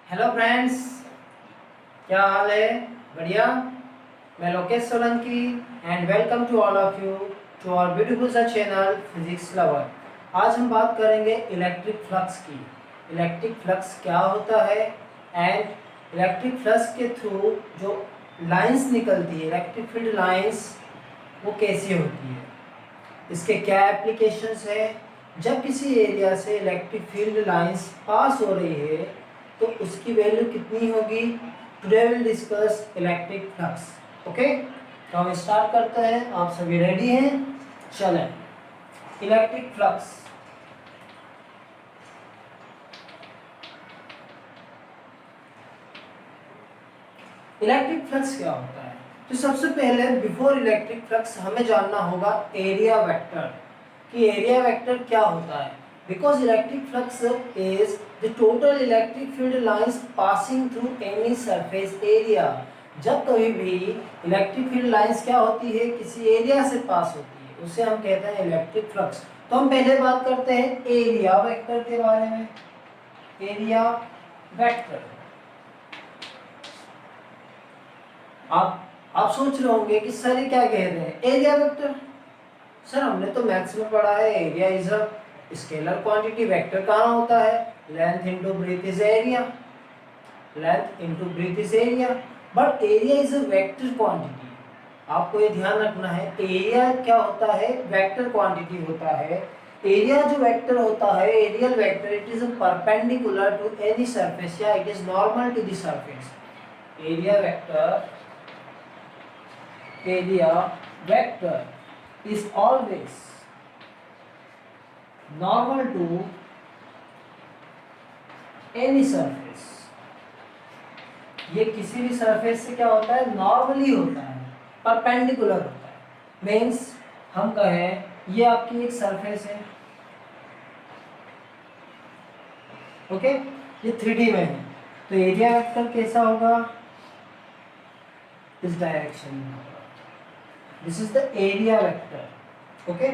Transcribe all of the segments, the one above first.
Hello friends, क्या हाल है? बढ़िया। मैं Lokesh Solanki and welcome to all of you to our beautiful सा चैनल फिजिक्स लवर। आज हम बात करेंगे इलेक्ट्रिक फ्लक्स की। इलेक्ट्रिक फ्लक्स क्या होता है एंड इलेक्ट्रिक फ्लक्स के थ्रू जो लाइंस निकलती है, इलेक्ट्रिक फील्ड लाइंस, वो कैसी होती है, इसके क्या एप्लीकेशंस है। जब किसी एरिया से इलेक्ट्रिक फील्ड लाइंस पास हो रही है तो उसकी वैल्यू कितनी होगी। Today will discuss electric flux. Okay, तो हम स्टार्ट करते हैं। आप सभी रेडी हैं? चलें। इलेक्ट्रिक फ्लक्स, इलेक्ट्रिक फ्लक्स क्या होता है? तो सबसे पहले बिफोर इलेक्ट्रिक फ्लक्स हमें जानना होगा एरिया वेक्टर, कि एरिया वेक्टर क्या होता है। Because electric flux is the total electric field lines passing through any surface area. जब कभी भी इलेक्ट्रिक फील्ड लाइंस क्या होती है, किसी एरिया से पास होती है, उसे हम कहते हैं इलेक्ट्रिक फ्लक्स। तो हम पहले बात करते हैं एरिया वेक्टर के बारे में। एरिया वेक्टर, आप सोच रहे होंगे कि सर ये क्या कह रहे हैं, एरिया वेक्टर। सर हमने तो मैथ्स में पढ़ा है area is a scalar quantity. Vector कहाँ होता है? Length into breadth is area, length into breadth is area. But area is a vector quantity. आपको ये ध्यान रखना है, एरिया क्या होता है? वेक्टर क्वांटिटी होता है। एरिया जो वेक्टर होता है, areal vector, it is perpendicular to any surface या it is normal to the surface. Area vector, area vector is always normal to any surface। ये किसी भी सरफेस से क्या होता है? नॉर्मली होता है, परपेंडिकुलर होता है। मीन्स हम कहें ये आपकी एक सरफेस है, ओके, ये 3D में है, तो एरिया वेक्टर कैसा होगा? इस डायरेक्शन में होगा। This is the area vector. Okay,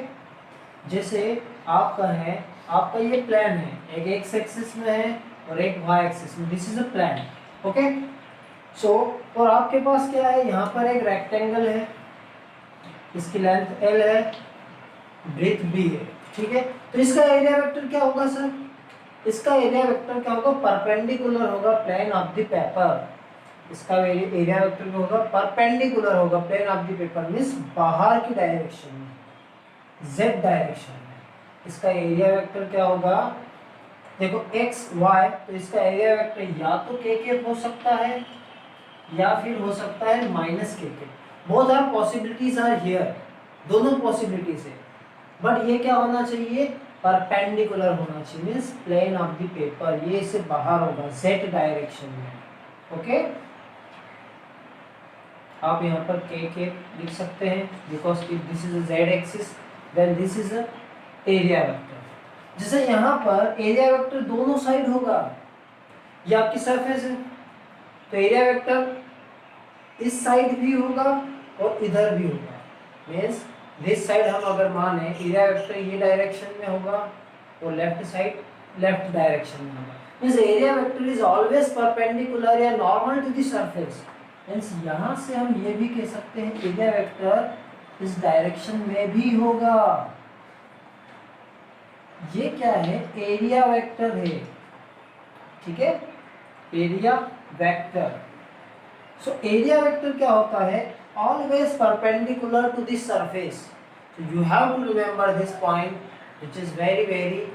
जैसे आप कहें आपका ये प्लेन है, एक एक्स एक्सिस में है और एक वाई एक्सिस में। This is a plane. Okay, so और आपके पास क्या है? यहाँ पर एक रेक्टेंगल है, इसकी लेंथ एल है, ब्रेथ बी है, ठीक है। तो इसका एरिया वेक्टर क्या होगा सर? इसका एरिया वेक्टर क्या होगा? परपेंडिकुलर होगा प्लेन ऑफ द पेपर। इसका एरिया वेक्टर क्या होगा? परपेंडिकुलर होगा plane of the paper, means बाहर की डायरेक्शन में, जेड डायरेक्शन में। इसका एरिया वेक्टर क्या होगा? देखो एक्स वाई, तो इसका एरिया वेक्टर या तो के हो सकता है या फिर हो सकता है माइनस के। Both are possibilities are here, दोनों पॉसिबिलिटीज है। बट ये क्या होना चाहिए? परपेंडिकुलर होना चाहिए, means plane of the paper, ये इससे बाहर होगा जेड डायरेक्शन में। ओके, आप यहाँ पर के लिख सकते हैं because if this is a Z axis then this is a area vector. जैसे यहाँ पर एरिया वेक्टर दोनों साइड होगा, ये आपकी सरफेस है, तो एरिया वेक्टर इस साइड भी होगा और इधर भी होगा। मीन्स दिस साइड हम अगर माने एरिया वेक्टर ये डायरेक्शन में होगा और लेफ्ट साइड लेफ्ट डायरेक्शन में होगा। Means area vector is always perpendicular या normal to the surface. Means यहाँ से हम ये भी कह सकते हैं एरिया वेक्टर इस डायरेक्शन में भी होगा। ये क्या है? एरिया वेक्टर है, ठीक है, area vector. So area vector क्या होता है? Always perpendicular to the surface. So you have to remember this point which is very very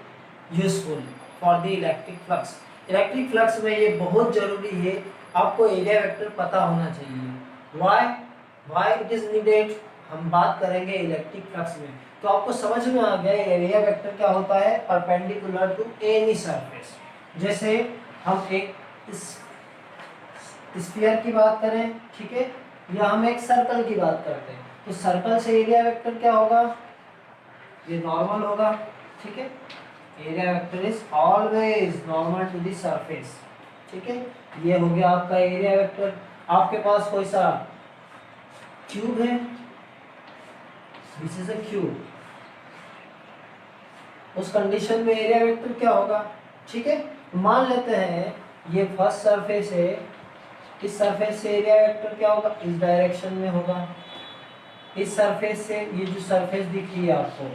useful for the electric flux. Electric flux में ये बहुत जरूरी है, आपको एरिया वेक्टर पता होना चाहिए। व्हाई इट इज नीडेड, हम बात करेंगे इलेक्ट्रिक फ्लक्स में। तो आपको समझ में आ गया एरिया वेक्टर क्या होता है? Perpendicular to any surface. जैसे हम एक स्फीयर की बात करें, ठीक है, या हम एक सर्कल की बात करते हैं, तो सर्कल से एरिया वेक्टर क्या होगा? ये नॉर्मल होगा, ठीक है। Area vector is always normal to the surface, ठीक है। ये हो गया आपका एरिया वेक्टर। आपके पास कोई सा क्यूब है, दिस इज अ क्यूब, उस कंडीशन में एरिया वेक्टर क्या होगा? ठीक है, मान लेते हैं ये फर्स्ट सरफेस है, इस सरफेस से एरिया वेक्टर क्या होगा, इस डायरेक्शन में होगा। इस सरफेस से ये जो सरफेस दिख रही है आपको,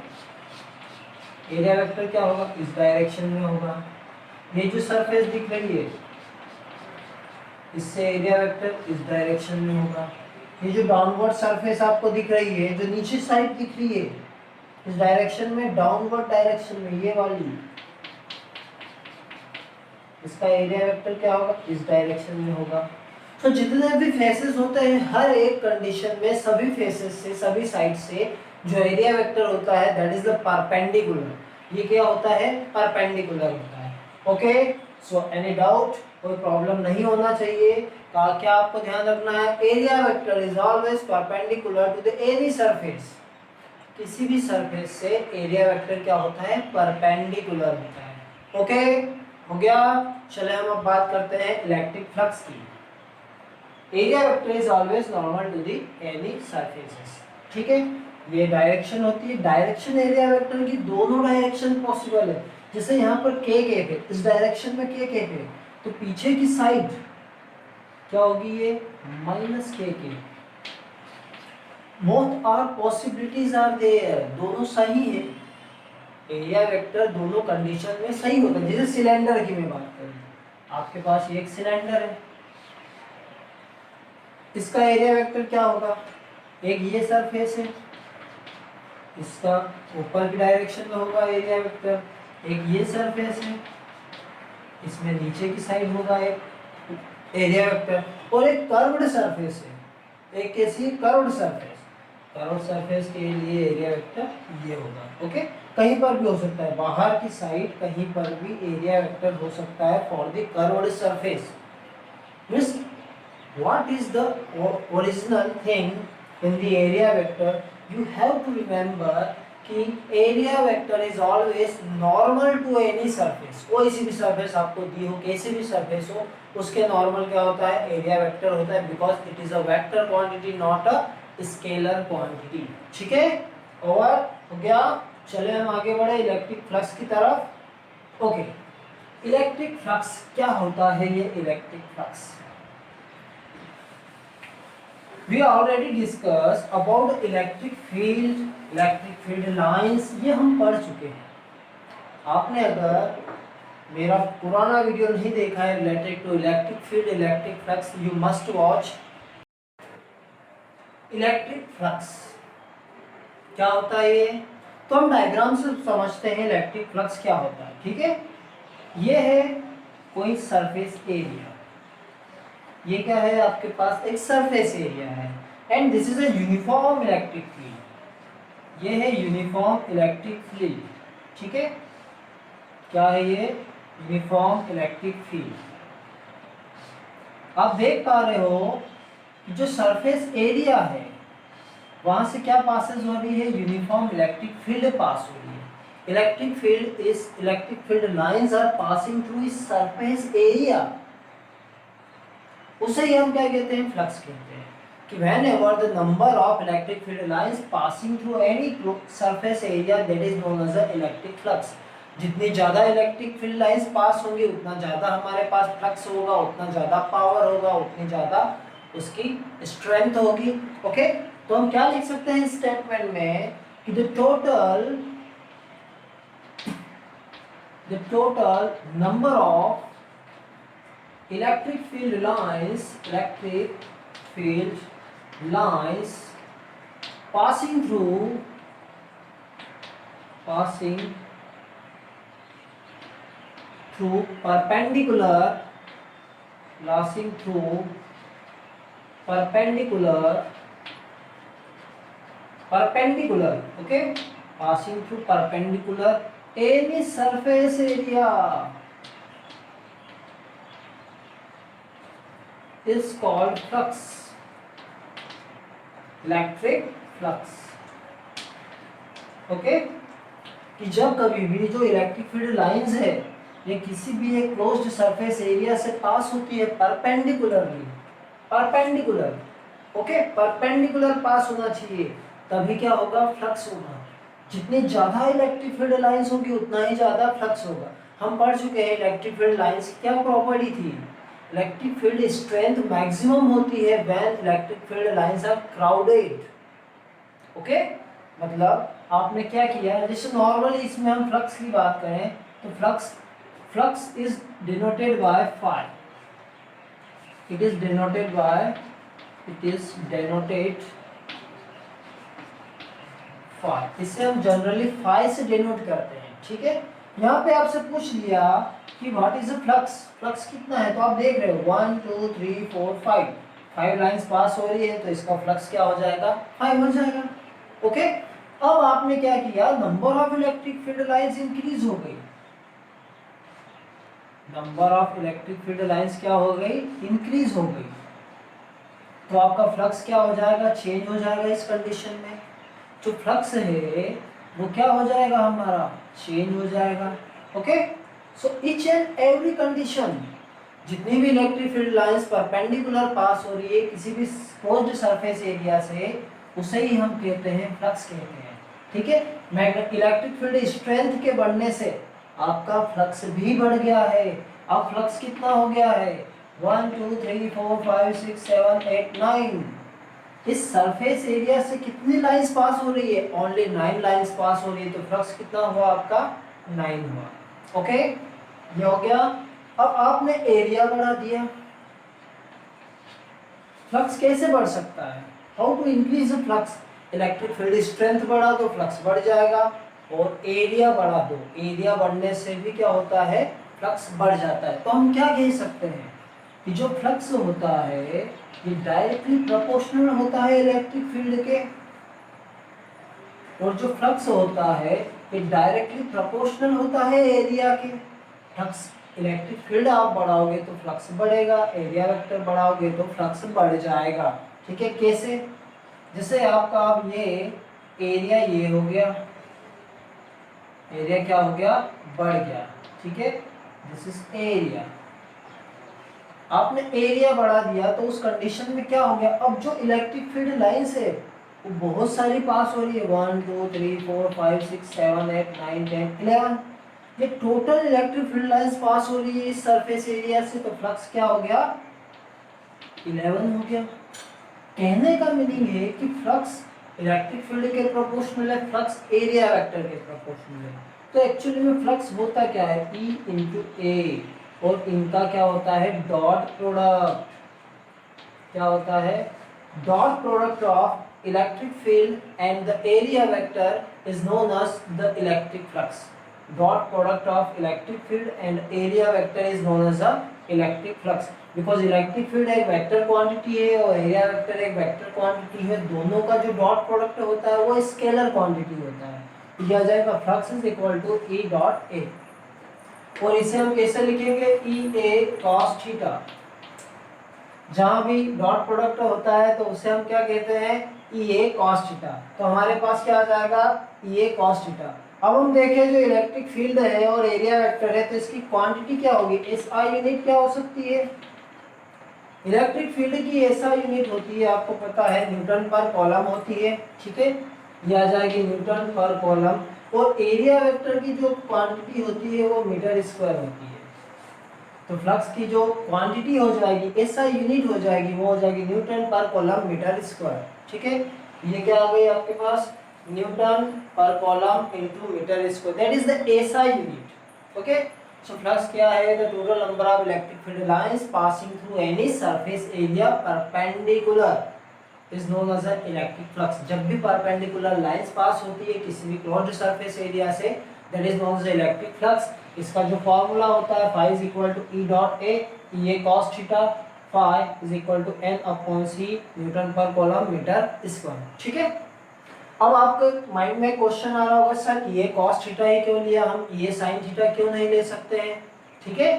एरिया वेक्टर क्या होगा, इस डायरेक्शन में होगा। ये जो सरफेस दिख रही है, इससे एरिया वेक्टर इस डायरेक्शन में होगा। ये जो डाउनवर्ड सरफेस आपको दिख रही है, जो नीचे साइड दिख रही है, इस डायरेक्शन में, डाउनवर्ड डायरेक्शन में, ये वाली, इसका एरिया वेक्टर क्या होगा, इस डायरेक्शन में होगा। तो जितने भी फेसेस होते हैं, हर एक कंडीशन में सभी फेसेस से, सभी साइड से जो एरिया वेक्टर होता है, दैट इज द परपेंडिकुलर। ये क्या होता है, परपेंडिकुलर होता है। ओके, सो एनी डाउट, कोई प्रॉब्लम नहीं होना चाहिए। क्या आपको ध्यान रखना है, area vector is always perpendicular to the any surface. किसी भी सरफेस से एरिया वेक्टर क्या होता है, परपेंडिकुलर होता है। ओके, हो गया। चले हम अब बात करते हैं इलेक्ट्रिक फ्लक्स की। Area vector is always normal to the any surfaces. ठीक है, ये डायरेक्शन होती है। डायरेक्शन एरिया वेक्टर की दोनों डायरेक्शन पॉसिबल है। जैसे यहाँ पर के कैप है, इस डायरेक्शन में के कैप है, तो पीछे की साइड क्या होगी, ये माइनस के। Both are possibilities are there, दोनों सही है। एरिया वेक्टर दोनों कंडीशन में सही होता है। जैसे सिलेंडर की मैं बात करूं, आपके पास एक सिलेंडर है, इसका एरिया वेक्टर क्या होगा, एक ये सरफेस है, इसका ऊपर की डायरेक्शन में होगा एरिया वेक्टर। एक ये सरफेस है, इसमें नीचे की साइड होगा एक एरिया वेक्टर। और एक कर्व्ड सरफेस है, एक कैसी कर्व्ड सरफेस। कर्व्ड सरफेस के लिए एरिया वेक्टर ये होगा। ओके, कहीं पर भी हो सकता है, बाहर की साइड कहीं पर भी एरिया वेक्टर हो सकता है for the curved surface. Means what is the original thing in the area vector, you have to remember कि area vector is always normal to any surface। कोई सी भी सरफेस आपको दी हो, कैसे भी सरफेस हो, उसके नॉर्मल क्या होता है, एरिया वेक्टर होता है, because it is a vector quantity, not a scalar quantity. ठीक है, ओवर हो गया। चले हम आगे बढ़े इलेक्ट्रिक फ्लक्स की तरफ। ओके, इलेक्ट्रिक फ्लक्स क्या होता है, ये electric flux we already discussed about electric field lines, ये हम पढ़ चुके हैं। आपने अगर मेरा पुराना वीडियो नहीं देखा है related to electric field, electric flux, you must watch. Electric flux क्या होता है ये, तो हम डायग्राम से समझते हैं इलेक्ट्रिक फ्लक्स क्या होता है। ठीक है, ये है कोई सरफेस एरिया, ये क्या है, आपके पास एक सरफेस एरिया है, and this is a uniform electric field. ये है यूनिफॉर्म इलेक्ट्रिक फील्ड। ठीक है, क्या है ये, यूनिफॉर्म इलेक्ट्रिक फील्ड। आप देख पा रहे हो कि जो सरफेस एरिया है, वहां से क्या पासेस हो रही है, यूनिफॉर्म इलेक्ट्रिक फील्ड पास हो रही है। Electric field lines are passing through इस सरफेस एरिया, उसे ही हम क्या कहते हैं, फ्लक्स कहते हैं। कि whenever the number of electric field lines passing through any surface area, that is known as the electric flux। जितनी ज़्यादा इलेक्ट्रिक फील्ड लाइंस पास होंगी, उतना ज़्यादा हमारे पास फ्लक्स होगा, उतना ज़्यादा पावर होगा, उतनी ज़्यादा उसकी स्ट्रेंथ होगी। ओके, तो हम क्या लिख सकते हैं स्टेटमेंट में कि the total number of electric field lines passing through perpendicular okay, passing through perpendicular any surface area is called flux, electric flux। Okay, कि जब कभी भी जो इलेक्ट्रिक फील्ड लाइंस है, ये किसी भी एक क्लोज्ड सरफेस एरिया से पास होती है परपेंडिकुलरली, ओके, परपेंडिकुलर पास होना चाहिए, तभी क्या होगा, फ्लक्स होगा। जितनी ज्यादा इलेक्ट्रिक फील्ड लाइंस होगी, उतना ही ज्यादा फ्लक्स होगा। हम पढ़ चुके हैं इलेक्ट्रिक फील्ड लाइंस की क्या प्रॉपर्टी थी। इलेक्ट्रिक फील्ड स्ट्रेंथ मैक्सिमम होती है when electric field lines are crowded. Okay, मतलब आपने क्या किया, जैसे नॉर्मली इसमें हम फ्लक्स की बात करें तो flux is denoted by phi, it is denoted phi, इसे हम जनरली फाई से डिनोट करते हैं। ठीक है, यहाँ पे आपसे पूछ लिया कि what is a flux, flux कितना है, तो आप देख रहे हो 1 2 3 4 5 लाइंस पास हो रही है, तो इसका फ्लक्स क्या हो जाएगा, 5 हो जाएगा। ओके, अब आपने क्या किया, number of electric field lines increase हो गई, number of electric field lines क्या हो गई, इंक्रीज हो गई, तो आपका फ्लक्स क्या हो जाएगा, चेंज हो जाएगा। इस कंडीशन में जो फ्लक्स है वो क्या हो जाएगा, हमारा चेंज हो जाएगा। Okay, so each and every condition, जितनी भी इलेक्ट्रिक फील्ड लाइंस परपेंडिकुलर पास हो रही है किसी भी एक्सपोज्ड सरफेस एरिया से, उसे ही हम कहते हैं फ्लक्स कहते हैं। ठीक है, इलेक्ट्रिक फील्ड स्ट्रेंथ के बढ़ने से आपका फ्लक्स भी बढ़ गया है। अब फ्लक्स कितना हो गया है, 1 2 3 4 5 6 7 8 9। इस सरफेस एरिया से कितनी लाइंस पास हो रही है, ओनली 9 लाइंस पास हो रही है, तो फ्लक्स कितना हुआ आपका, 9 हुआ। ओके, ये हो गया। अब आपने एरिया बढ़ा दिया, फ्लक्स कैसे बढ़ सकता है, how to increase the flux, electric field strength बढ़ा दो फ्लक्स बढ़ जाएगा, और एरिया बढ़ा दो, एरिया बढ़ने से भी क्या होता है, फ्लक्स बढ़ जाता है। तो हम क्या कह सकते हैं कि जो फ्लक्स होता है ये डायरेक्टली प्रोपोर्शनल होता है इलेक्ट्रिक फील्ड के, और जो फ्लक्स होता है ये डायरेक्टली प्रोपोर्शनल होता है एरिया के। फ्लक्स, इलेक्ट्रिक फील्ड आप बढ़ाओगे तो फ्लक्स बढ़ेगा, एरिया वेक्टर बढ़ाओगे तो फ्लक्स बढ़ जाएगा। ठीक है, कैसे, जैसे आपका अब ये एरिया ये हो गया, एरिया क्या हो गया, बढ़ गया। ठीक है, दिस इज एरिया, आपने एरिया बढ़ा दिया तो उस कंडीशन में क्या हो गया, अब जो इलेक्ट्रिक फील्ड लाइंस है वो बहुत सारी पास हो रही है, 1 2 3 4 5 6 7 8 9 10 11, ये टोटल इलेक्ट्रिक फील्ड लाइंस पास हो रही है इस सरफेस एरिया से, तो फ्लक्स क्या हो गया, 11 हो गया। कहने का मीनिंग है कि फ्लक्स इलेक्ट्रिक फील्ड के प्रोपोर्शनल है, फ्लक्स एरिया वेक्टर के प्रोपोर्शनल है। तो एक्चुअली में फ्लक्स होता क्या है, E इंटू ए, और इनका क्या होता है, डॉट प्रोडक्ट, क्या होता है, dot product of electric field and the area vector is known as the electric flux. Dot product of electric field and area vector is known as the electric flux, because electric field एक vector quantity है और area vector एक vector quantity है, दोनों का जो dot product होता है वो स्केलर क्वांटिटी होता है। यह आ जाएगा flux is equal to E dot A, और इसे हम कैसे लिखेंगे, ई ए कॉस थीटा, जहां भी डॉट प्रोडक्ट होता है तो उसे हम क्या कहते हैं, ई ए कॉस थीटा। तो हमारे पास क्या आ जाएगा, ई ए कॉस थीटा। अब हम देखें जो इलेक्ट्रिक फील्ड है और एरिया वेक्टर है तो इसकी क्वांटिटी क्या होगी, एसआई यूनिट क्या हो सकती है, इलेक्ट्रिक फील्ड की एसआई यूनिट होती है, आपको पता है न्यूटन पर कॉलम होती है। ठीक है, ये आ जाएगी न्यूटन पर कॉलम, और एरिया वेक्टर की जो क्वांटिटी होती है वो मीटर स्क्वायर होती है। तो फ्लक्स की जो क्वांटिटी हो जाएगी, एसआई यूनिट हो जाएगी, वो हो जाएगी न्यूटन पर कॉलम मीटर स्क्वायर। ठीक है, ये क्या आ गई आपके पास, न्यूटन पर coulomb into metre square, that is the SI unit. Okay, so flux क्या है, the total number of electric field lines passing through any surface area perpendicular is known as a electric flux. जब भी perpendicular lines पास होती है किसी भी closed surface area से, that is known as electric flux. इसका जो फॉर्मूला होता है, phi is equal to E dot ए, ये cos theta, phi is equal to n upon c newton पर कॉलम मीटर स्क्वायर। ठीक है, अब आपके माइंड में क्वेश्चन आ रहा होगा, सर ये cos थीटा ही क्यों लिया, हम ये sin थीटा क्यों नहीं ले सकते हैं। ठीक है,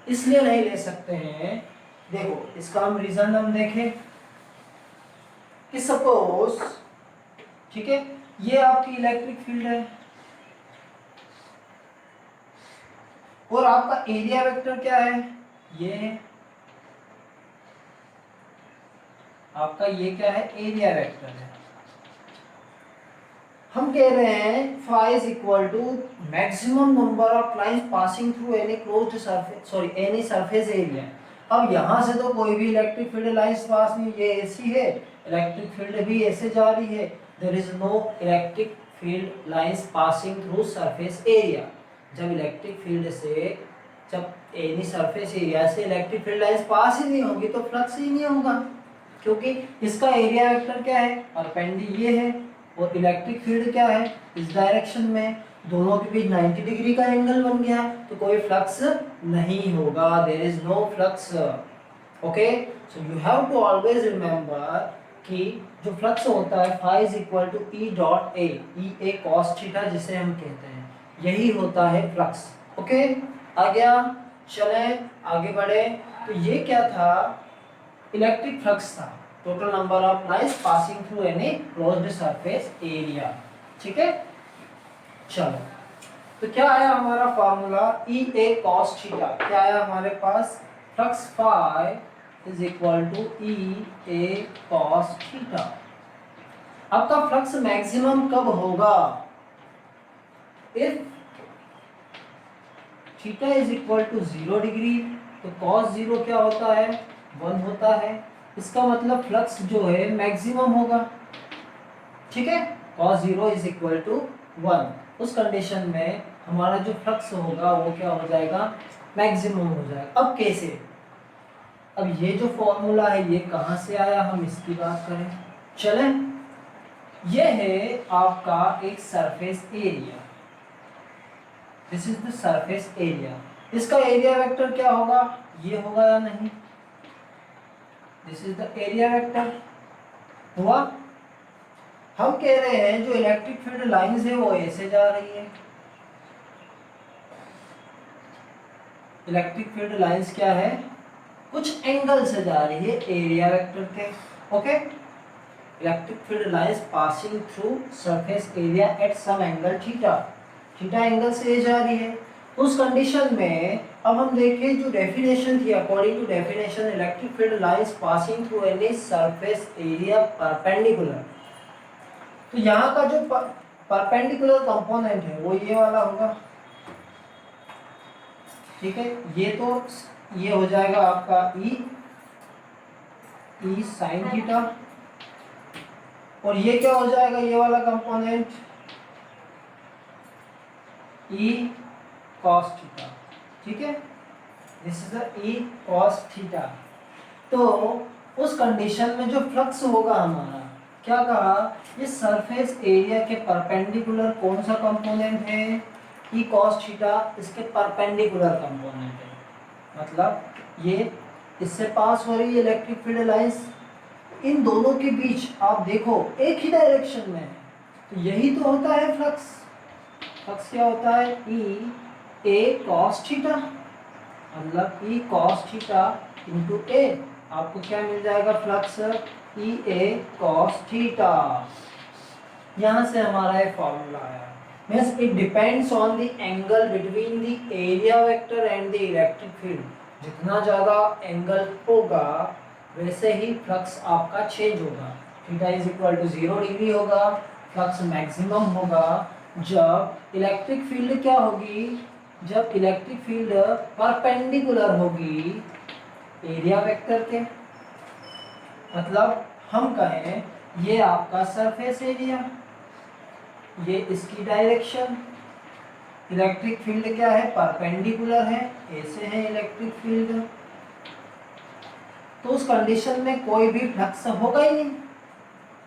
इसलिए नहीं ले सकते हैं, देखो इसका हम रीजन हम देखें कि सपोज, ठीक है, ये आपकी इलेक्ट्रिक फील्ड है और आपका एरिया वेक्टर क्या है, ये है आपका, ये क्या है, एरिया वेक्टर है। हम कह रहे हैं phi is equal to maximum number of lines passing through any closed surface, sorry any surface area। अब यहाँ से तो कोई भी इलेक्ट्रिक फील्ड लाइंस पास नहीं, ये ऐसी है, इलेक्ट्रिक फील्ड भी ऐसे जा रही है, there is no electric field lines passing through surface area. जब इलेक्ट्रिक फील्ड से, जब एनी सरफेस एरिया से इलेक्ट्रिक फील्ड लाइंस पास ही नहीं होगी तो फ्लक्स ही नहीं होगा, क्योंकि इसका एरिया वेक्टर क्या है, परपेंडिकुलर ये है, और इलेक्ट्रिक फील्ड क्या है, इस डायरेक्शन में, दोनों के बीच 90 डिग्री का एंगल बन गया, तो कोई फ्लक्स नहीं होगा, there is no flux. Okay, so you have to always remember कि जो फ्लक्स होता है phi is equal to E dot A, E A cos theta जिसे हम कहते हैं, यही होता है फ्लक्स। ओके, आ गया, चले आगे बढ़े। तो ये क्या था, इलेक्ट्रिक फ्लक्स था, total number of lines passing through any closed surface area. ठीक है, चलो तो क्या आया हमारा formula, E A cos theta, क्या आया हमारे पास, flux phi is equal to E A cos theta. आपका फ्लक्स मैक्सिमम कब होगा, if theta is equal to 0 degree, तो कॉस 0 क्या होता है, 1 होता है, इसका मतलब फ्लक्स जो है मैक्सिमम होगा। ठीक है, cos 0 इज इक्वल टू 1, उस कंडीशन में हमारा जो फ्लक्स होगा वो क्या हो जाएगा, मैक्सिमम हो जाएगा। अब कैसे, अब ये जो फॉर्मूला है ये कहाँ से आया, हम इसकी बात करें। चले, ये है आपका एक surface area, this is the surface area, इसका एरिया वेक्टर क्या होगा, ये होगा या नहीं, this is the area vector हुआ। हम कह रहे हैं जो इलेक्ट्रिक फील्ड लाइंस है वो ऐसे जा रही है, इलेक्ट्रिक फील्ड लाइंस क्या है, कुछ एंगल से जा रही है एरिया वेक्टर के। Okay, electric field lines passing through surface area at some angle theta, theta angle से जा रही है। उस कंडीशन में अब हम देखें जो डेफिनेशन थी, according to definition electric field lines passing through any surface area perpendicular, तो यहाँ का जो परपेंडिकुलर कंपोनेंट है वो ये वाला होगा। ठीक है, ये तो ये हो जाएगा आपका ई साइन थीटा, और ये क्या हो जाएगा, ये वाला कंपोनेंट ई कॉस थीटा। ठीक है, this is the E cos theta. तो उस कंडीशन में जो फ्लक्स होगा हमारा, क्या कहा, ये सरफेस एरिया के परपेंडिकुलर कौन सा कंपोनेंट है, ई कॉस थीटा इसके परपेंडिकुलर कंपोनेंट है, मतलब ये इससे पास हो रही है इलेक्ट्रिक फील्ड लाइंस, इन दोनों के बीच आप देखो एक ही डायरेक्शन में है, तो यही तो होता है फ्लक्स। फ्लक्स क्या होता है, ई ए कॉस थीटा, मतलब E cos theta into A, आपको क्या मिल जाएगा flux, E A cos theta. यहाँ से हमारा ये फॉर्मूला आया। Means it depends on the angle between the area vector and the electric field, जितना ज़्यादा एंगल होगा वैसे ही फ्लक्स आपका चेंज होगा। Theta is equal to 0 degree होगा, फ्लक्स मैक्सिमम होगा जब इलेक्ट्रिक फील्ड क्या होगी, जब इलेक्ट्रिक फील्ड परपेंडिकुलर होगी एरिया वेक्टर के, मतलब हम कहें ये आपका सरफेस एरिया, ये इसकी डायरेक्शन, इलेक्ट्रिक फील्ड क्या है, परपेंडिकुलर है, ऐसे है इलेक्ट्रिक फील्ड, तो उस कंडीशन में कोई भी फ्लक्स होगा ही नहीं।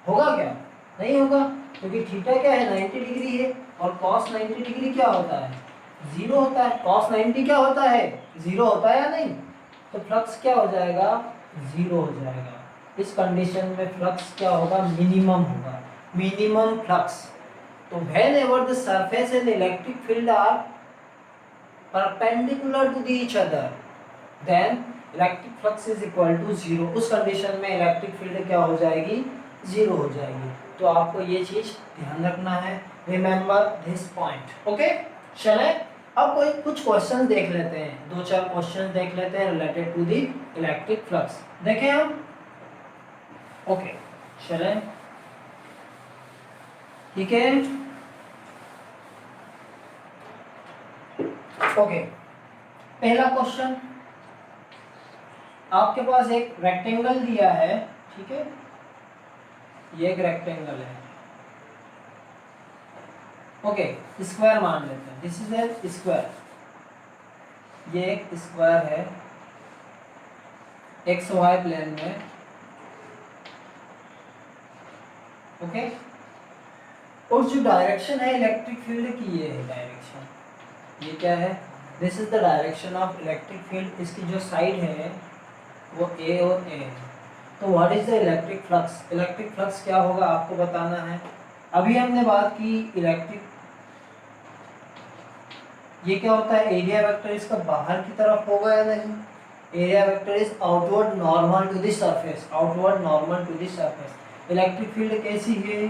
होगा क्या, नहीं होगा, क्योंकि थीटा क्या है 90 डिग्री है, और cos 90 डिग्री क्या होता है, 0 होता है। cos 90 क्या होता है, 0 होता है या नहीं, तो फ्लक्स क्या हो जाएगा, 0 हो जाएगा। इस कंडीशन में फ्लक्स क्या होगा, मिनिमम होगा, मिनिमम फ्लक्स। तो whenever the surface and the electric field are perpendicular to each other, then electric flux is equal to 0। उस कंडीशन में इलेक्ट्रिक फील्ड क्या हो जाएगी, 0 हो जाएगी। तो आपको ये चीज ध्यान रखना है, रिमेंबर दिस पॉइंट। ओके, चले अब कोई कुछ क्वेश्चन देख लेते हैं, 2-4 क्वेश्चन देख लेते हैं related to the electric flux. देखें हम, ओके चलें। ठीक है, ओके। पहला क्वेश्चन, आपके पास एक रेक्टेंगल दिया है, ठीक है, ये एक रेक्टेंगल है, ओके, स्क्वायर मान लेते हैं, दिस इज ए स्क्वायर, ये एक स्क्वायर है एक्स वाई प्लेन में, ओके। और जो डायरेक्शन है इलेक्ट्रिक फील्ड की, ये है डायरेक्शन, ये क्या है, this is the direction of electric field, इसकी जो साइड है वो ए और ए है। तो what is the electric flux, electric flux क्या होगा आपको बताना है। अभी हमने बात की इलेक्ट्रिक, ये क्या होता है, एरिया वेक्टर इसका बाहर की तरफ होगा या नहीं, area vector is outward normal to the surface, outward normal to the surface. Electric field कैसी है,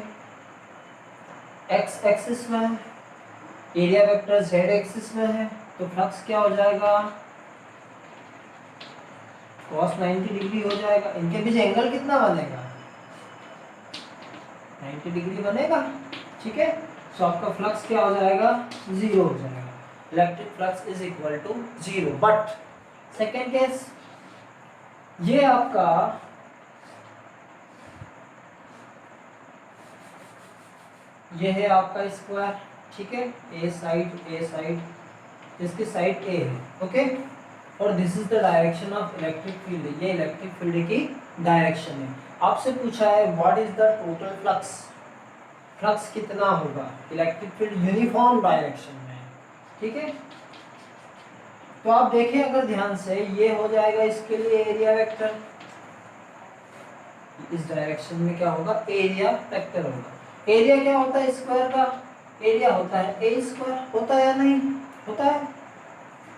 एक्स एक्सिस में है, एरिया वेक्टर जेड एक्सिस में है, तो फ्लक्स क्या हो जाएगा, cos 90 डिग्री हो जाएगा। इनके बीच एंगल कितना बनेगा, 90 डिग्री बनेगा, ठीक है। तो आपका फ्लक्स क्या हो जाएगा, जीरो हो जाएगा, electric flux is equal to zero. But second case, ये आपका ये है आपका स्क्वायर, ठीक है, ए साइड, इसकी साइड ए है, ओके। और this is the direction of electric field, ये इलेक्ट्रिक फील्ड की डायरेक्शन है। आपसे पूछा है what is the total flux, flux कितना होगा, इलेक्ट्रिक फील्ड यूनिफॉर्म डायरेक्शन में, ठीक है। तो आप देखें अगर ध्यान से, ये हो जाएगा इसके लिए एरिया वेक्टर, इस डायरेक्शन में क्या होगा, एरिया वेक्टर होगा। एरिया क्या होता है स्क्वायर का, एरिया होता है ए स्क्वायर, होता है या नहीं, होता है।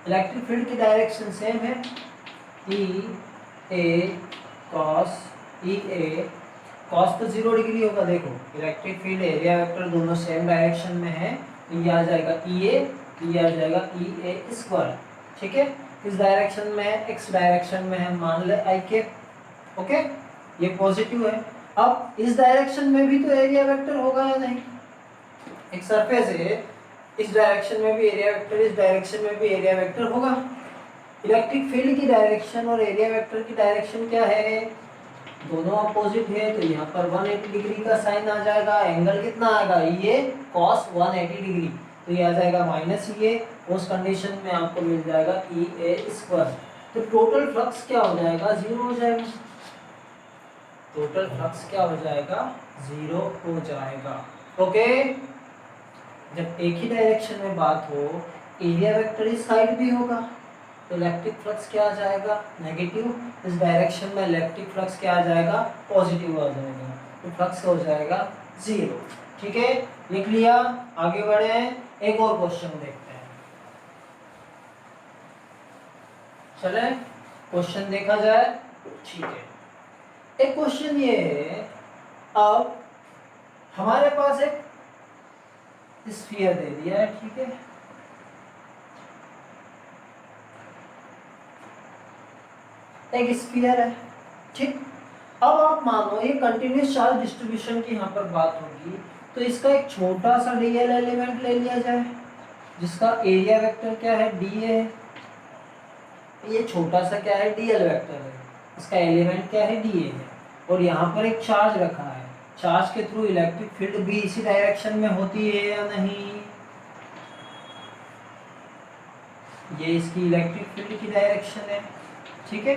इलेक्ट्रिक फील्ड की डायरेक्शन सेम है, ई A cos, E A cos तो 0 डिग्री होगा, देखो इलेक्ट्रिक फील्ड एरिया वेक्टर दोनों सेम डायरेक्शन में है, तो ये आ जाएगा ई ए, ये आ जाएगा ई ए स्क्वायर, ठीक है। इस डायरेक्शन में एक्स डायरेक्शन में है, मान ले आई के, ओके, ये पॉजिटिव है। अब इस डायरेक्शन में भी तो एरिया वेक्टर होगा या नहीं, एक सरफेस है, इस डायरेक्शन में भी एरिया वेक्टर, इस डायरेक्शन में भी एरिया वेक्टर होगा। इलेक्ट्रिक फील्ड की डायरेक्शन और एरिया वेक्टर की डायरेक्शन क्या है, दोनों अपोजिट है, तो यहाँ पर 180 डिग्री का साइन आ जाएगा, एंगल कितना आएगा, ये cos 180 डिग्री, तो ये आ जाएगा माइनस ये, उस कंडीशन में आपको मिल जाएगा ई ए स्क्वायर। तो टोटल फ्लक्स क्या हो जाएगा, जीरो हो जाएगा, टोटल फ्लक्स क्या हो जाएगा, जीरो हो जाएगा, ओके। जब एक ही डायरेक्शन में बात हो, एरिया वेक्टर इस साइड भी होगा, तो इलेक्ट्रिक फ्लक्स क्या आ जाएगा, नेगेटिव, इस डायरेक्शन में इलेक्ट्रिक फ्लक्स क्या आ जाएगा, पॉजिटिव आ जाएगा, तो फ्लक्स हो जाएगा जीरो, ठीक है। लिख लिया, आगे बढ़े, एक और क्वेश्चन देखते हैं, चले क्वेश्चन देखा जाए, ठीक है। एक क्वेश्चन ये है, अब हमारे पास एक स्फीयर दे दिया है, ठीक है, एक स्फीयर है, ठीक। अब आप मानो ये कंटिन्यूस चार्ज डिस्ट्रीब्यूशन की यहाँ पर बात होगी, तो इसका एक छोटा सा डीएल एलिमेंट ले लिया जाए, जिसका एरिया वेक्टर क्या है, डी है, ये छोटा सा क्या है, डीएल वेक्टर है, इसका एलिमेंट क्या है, डी है, और यहाँ पर एक चार्ज रखा है, चार्ज के थ्रू इलेक्ट्रिक फील्ड भी इसी डायरेक्शन में होती है या नहीं, ये इसकी इलेक्ट्रिक फील्ड की डायरेक्शन है, ठीक है।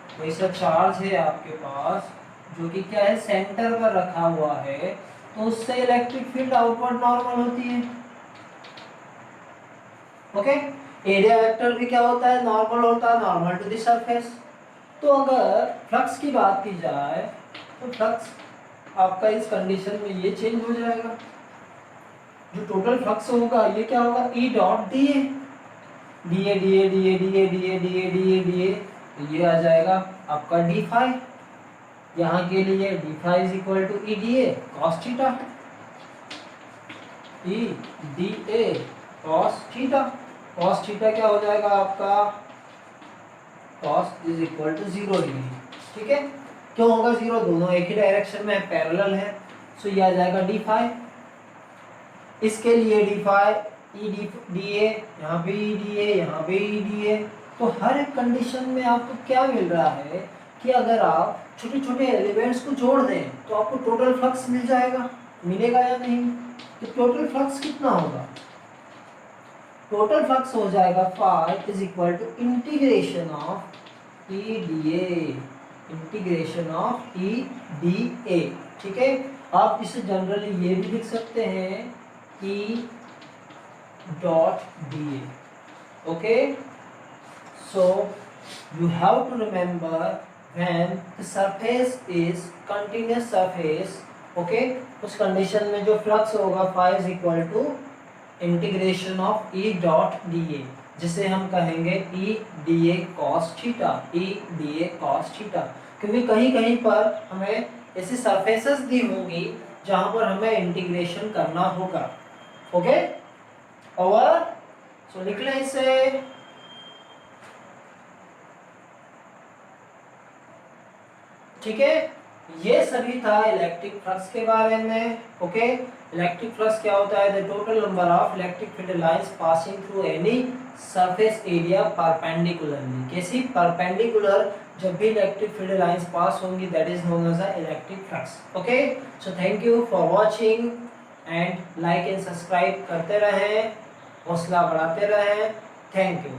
तो ऐसा चार्ज है आपके पास जो कि क्या है, सेंटर पर रखा हुआ है, तो उससे इलेक्ट्रिक फील्ड आउटवर्ड नॉर्मल होती है, ओके। एरिया वेक्टर भी क्या होता है, नॉर्मल होता है, नॉर्मल टू द सरफेस। तो अगर फ्लक्स की बात की जाए, तो फ्लक्स आपका इस कंडीशन में ये चेंज हो जाएगा, जो टोटल फ्लक्स होगा ये क्या होगा, E dot D A, D A D A D A D A D A D A D A D A, तो ये आ जाएगा आपका डी फाई, यहाँ के लिए D phi is equal to E D A cos theta, E D A cos theta, cos theta क्या हो जाएगा आपका, cos is equal to 0 degree, ठीक है। क्यों होगा जीरो, दोनों एक ही डायरेक्शन में पैरेलल है, सो ये आ जाएगा डी फाई। इसके लिए D phi E D A, यहाँ पे ई डी ए, यहाँ पे ई डी ए। तो हर एक कंडीशन में आपको क्या मिल रहा है कि अगर आप छोटे छोटे एलिमेंट्स को जोड़ दें तो आपको टोटल फ्लक्स मिल जाएगा, मिलेगा या नहीं। तो टोटल फ्लक्स कितना होगा, टोटल फ्लक्स हो जाएगा phi is equal to integration of E D A, integration of E D A. ठीक है, आप इसे जनरली ये भी लिख सकते हैं E dot D A. Okay, so you have to remember when the surface is continuous surface, okay, उस कंडीशन में जो फ्लक्स होगा phi is equal to integration of E dot D A, जिसे हम कहेंगे E D A cos theta, E D A cos theta. क्योंकि कहीं कहीं पर हमें ऐसी सरफेसेस दी होंगी जहां पर हमें इंटीग्रेशन करना होगा। ओके, ओवर, सो लिख लें इसे। ठीक है, ये सभी था इलेक्ट्रिक फ्लक्स के बारे में। ओके, इलेक्ट्रिक फ्लक्स क्या होता है, the total number of electric field lines passing through any surface area perpendicularly. कैसी, परपेंडिकुलर जब भी इलेक्ट्रिक फील्ड लाइंस पास होंगी that is known as the electric flux. Okay, so thank you for watching and like and subscribe करते रहें, हौसला बढ़ाते रहें। Thank you.